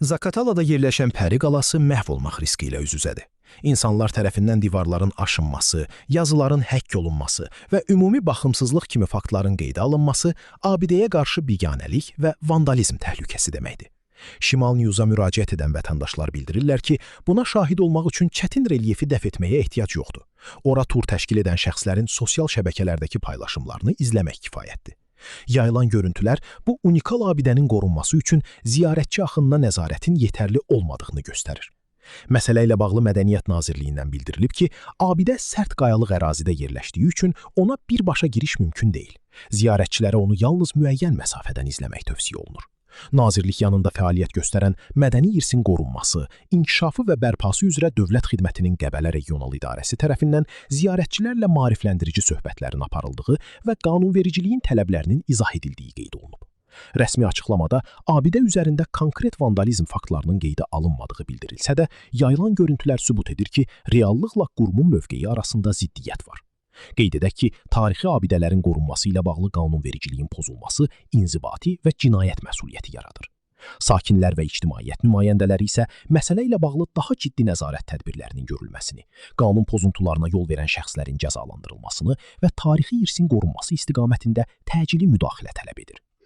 Zaqatalada yerləşən Pəri qalası məhv olmaq riski ilə üz-üzədir. İnsanlar tərəfindən divarların aşınması, yazıların həkk olunması və ümumi baxımsızlıq kimi faktların qeydə alınması abidəyə qarşı biganəlik və vandalizm təhlükəsi deməkdir. Şimal Newsa müraciət edən vətəndaşlar bildirirlər ki, buna şahid olmaq üçün çətin relyefi dəf etməyə ehtiyac yoxdur. Ora tur təşkil edən şəxslərin sosial şəbəkələrdəki paylaşımlarını izləmək kifayətdir. Yayılan görüntülər bu unikal abidənin qorunması üçün ziyarətçi axınına nəzarətin yetərli olmadığını göstərir. Məsələ ilə bağlı Mədəniyyət Nazirliyindən bildirilib ki, abidə sərt qayalıq ərazidə yerləşdiyi üçün ona birbaşa giriş mümkün deyil. Ziyarətçilərə onu yalnız müəyyən məsafədən izləmək tövsiyə olunur. Nazirlik yanında fəaliyyət göstərən Mədəni İrsin Qorunması, İnkişafı və Bərpası üzrə Dövlət Xidmətinin Qəbələ Regional İdarəsi tərəfindən ziyarətçilərlə maarifləndirici söhbətlərin aparıldığı və qanunvericiliyin tələblərinin izah edildiyi qeyd olunub. Rəsmi açıqlamada abidə üzərində konkret vandalizm faktlarının qeydə alınmadığı bildirilsə də, yayılan görüntülər sübut edir ki, reallıqla qurumun mövqeyi arasında ziddiyyət var. Qeyd edək ki, tarixi abidələrin qorunması ilə bağlı qanunvericiliyin pozulması inzibati və cinayət məsuliyyəti yaradır. Sakinlər və ictimaiyyət nümayəndələri isə məsələ ilə bağlı daha ciddi nəzarət tədbirlərinin görülməsini, qanun pozuntularına yol verən şəxslərin cəzalandırılmasını və tarixi irsin qorunması istiqamətində təcili müdaxilə tələb edir.